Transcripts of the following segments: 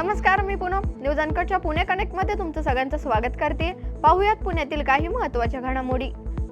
नमस्कार, मी Poonam. News अनकटच्या Pune connect मध्ये तुमचं सगळ्यांचं स्वागत करते. पाहूयात पुण्यातील काही महत्त्वाच्या घडामोडी.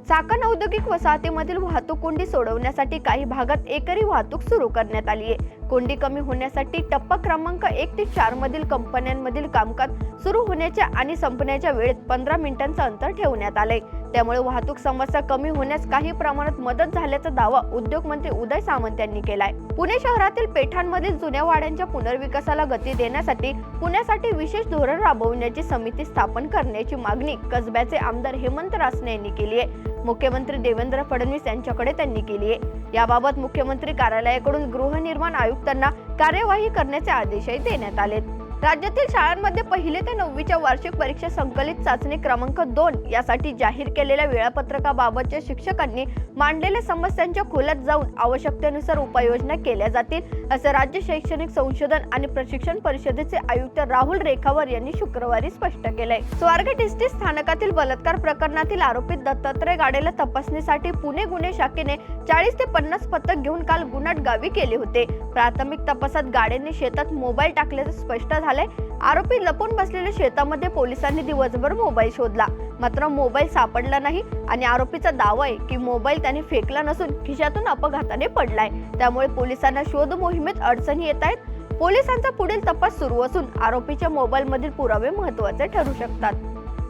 चाकण औद्योगिक वसाहतीमधील वाहतूक कोंडी सोडवण्यासाठी काही भागात एकरी वाहतूक सुरू करण्यात आली आहे. कोंडी कमी होण्यासाठी टप्पा क्रमांक 1 ते 4 मधील कंपन्यांमधील कामकाज सुरू होण्याच्या आणि संपण्याच्या वेळेत 15 मिनिटांचं अंतर ठेवण्यात आलंय. त्यामुळे वाहतूक समस्या कमी होण्यास काही प्रमाणात मदत झाल्याचा दावा उद्योग मंत्री उदय सामंत यांनी केलाय. पुणे शहरातील पेठांमधील जुन्या वाड्यांच्या पुनर्विकासाला गती देण्यासाठी पुण्यासाठी विशेष धोरण राबवण्याची समिती स्थापन करण्याची मागणी कसब्याचे आमदार हेमंत रासने यांनी केली आहे. मुख्यमंत्री देवेंद्र फडणवीस यांच्याकडे त्यांनी केली आहे. याबाबत मुख्यमंत्री कार्यालयाकडून गृहनिर्माण आयुक्तांना कार्यवाही करण्याचे आदेशही देण्यात आलेत. राज्यातील शाळांमध्ये 1ली ते 9वीच्या वार्षिक परीक्षा संकलित चाचणी क्रमांक 2 यासाठी जाहीर केलेल्या वेळापत्रकाबाबतच्या शिक्षकांनी मांडलेल्या समस्यांच्या खोलात जाऊन आवश्यकतेनुसार उपाययोजना केल्या जातील, असं राज्य शैक्षणिक संशोधन आणि प्रशिक्षण परिषदेचे आयुक्त राहुल रेखावर यांनी शुक्रवारी स्पष्ट केलंय. स्वारगेट एसटी स्थानकातील बलात्कार प्रकरणातील आरोपी दत्तात्रय गाडेला तपासणीसाठी पुणे गुन्हे शाखेने 40 ते 50 पथक घेऊन काल गुन्हाट गावी केले होते. प्राथमिक तपासात गाडेंनी शेतात मोबाईल टाकल्याचं स्पष्ट झालंय. आरोपी लपून बसलेल्या शेतामध्ये पोलिसांनी दिवसभर मोबाईल शोधला, मात्र मोबाईल सापडला नाही आणि आरोपीचा दावा आहे की मोबाईल त्याने फेकला नसून खिशातून अपघाताने पडलाय. त्यामुळे पोलिसांना शोध मोहिमेत अडचणी येत आहेत. पोलिसांचा पुढील तपास सुरू असून आरोपीच्या मोबाईलमधील पुरावे महत्त्वाचे ठरू शकतात.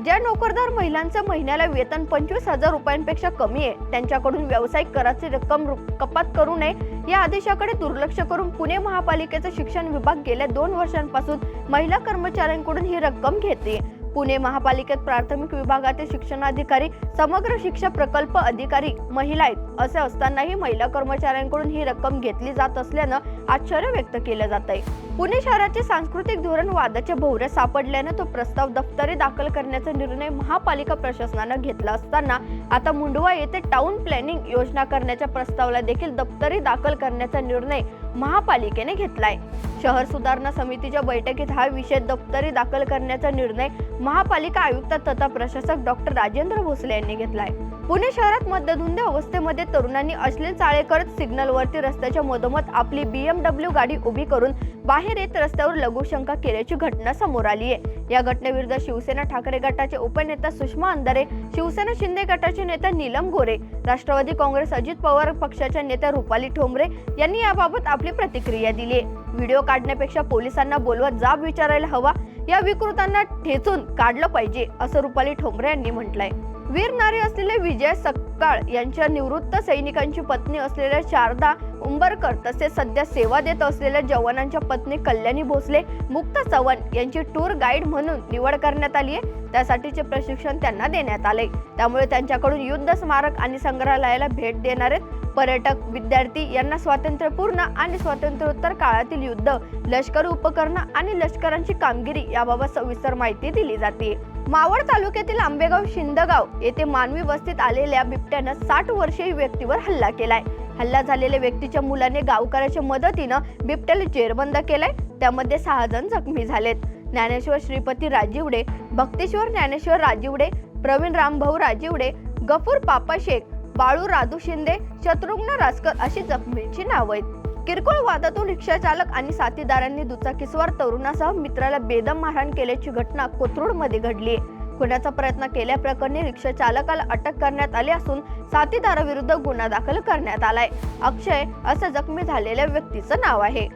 ज्या नोकरदार महिलांचं महिन्याला वेतन 25,000 रुपयांपेक्षा कमी आहे त्यांच्याकडून व्यावसायिक कराची रक्कम कपात करू नये या आदेशाकडे दुर्लक्ष करून पुणे महापालिकेचा शिक्षण विभाग गेल्या 2 वर्षांपासून महिला कर्मचाऱ्यांकडून ही रक्कम घेते. पुणे महापालिकेत प्राथमिक विभागातील शिक्षणाधिकारी, समग्र शिक्षा प्रकल्प अधिकारी महिला आहेत. असे असतानाही महिला कर्मचाऱ्यांकडून ही रक्कम घेतली जात असल्यानं आश्चर्य व्यक्त केलं जात आहे. पुणे शहराचे सांस्कृतिक धोरण वादाच्या भोवऱ्यात सापडल्यानं तो प्रस्ताव दफ्तरी दाखल करण्याचा निर्णय महापालिका प्रशासनानं घेतला असताना आता मुंडवा येथे टाउन प्लॅनिंग योजना करण्याच्या प्रस्तावाला देखील दफ्तरी दाखल करण्याचा निर्णय महापालिकेने घेतलाय. शहर सुधारणा समितीच्या बैठकीत हा विषय दफ्तरी दाखल करण्याचा निर्णय महापालिका आयुक्त तथा प्रशासक डॉक्टर राजेंद्र भोसले यांनी घेतलाय. पुणे शहरात मद्यधुंद अवस्थेमध्ये तरुणांनी अश्लील चाळे करत सिग्नलवरती रस्त्याच्या मधोमध आपली BMW गाडी उभी करून बाहेर येत रस्त्यावर लघुशंका केल्याची घटना समोर आली आहे. या घटनेविरुद्ध शिवसेना ठाकरे गटाचे उपनेता सुषमा अंधारे, शिवसेना शिंदे गटाचे नेता नीलम गोरे, राष्ट्रवादी काँग्रेस अजित पवार पक्षाच्या नेत्या रुपाली ठोंबरे यांनी याबाबत आपली प्रतिक्रिया दिली आहे. व्हिडिओ काढण्यापेक्षा पोलिसांना बोलवत जाब विचारायला हवा, या विकृतांना ठेचून काढलं पाहिजे, असं रुपाली ठोंबरे यांनी म्हटलंय. वीर नारी असलेले विजय सपकाळ यांच्या निवृत्त सैनिकांची पत्नी असलेल्या शारदा उंबरकर तसेच सध्या सेवा देत असलेल्या जवानांच्या पत्नी कल्याणी भोसले, मुक्ता चव्हाण यांची टूर गाईड म्हणून निवड करण्यात आली आहे. त्यासाठीचे प्रशिक्षण त्यांना देण्यात आले. त्यामुळे त्यांच्याकडून युद्ध स्मारक आणि संग्रहालयाला भेट देणारे पर्यटक, विद्यार्थी यांना स्वातंत्र्यपूर्व आणि स्वातंत्र्योत्तर काळातील युद्ध, लष्करी उपकरणं आणि लष्करांची कामगिरी याबाबत सविस्तर माहिती दिली जाते. मावळ तालुक्यातील आंबेगाव शिंदगाव येथे मानवी वस्तीत आलेल्या बिबट्यानं 60 वर्षीय व्यक्तीवर हल्ला केलाय. हल्ला झालेल्या व्यक्तीच्या मुलाने गावकऱ्याच्या मदतीनं बिबट्याला जेरबंद केलाय. त्यामध्ये 6 जण जखमी झालेत. ज्ञानेश्वर श्रीपती राजीवडे, भक्तेश्वर ज्ञानेश्वर राजीवडे, प्रवीण रामभाऊ राजीवडे, गफूर पापा शेख, बाळू राधू शिंदे, शत्रुघ्न रासकर अशी जखमींची नावं आहेत. किरकोळ वादातून रिक्षा चालक आणि साथीदारांनी दुचाकीस्वार तरुणासह मित्राला बेदम मारहाण केल्याची घटना कोथरूडमध्ये घडली आहे. खुनाचा प्रयत्न केल्याप्रकरणी रिक्षा चालकाला अटक करण्यात आली असून साथीदाराविरुद्ध गुन्हा दाखल करण्यात आलाय. अक्षय असं जखमी झालेल्या व्यक्तीचं नाव आहे.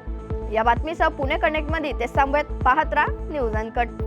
या बातमीसह पुणे कनेक्ट मध्ये ते सांगत पाहत राहा न्यूज अनकट.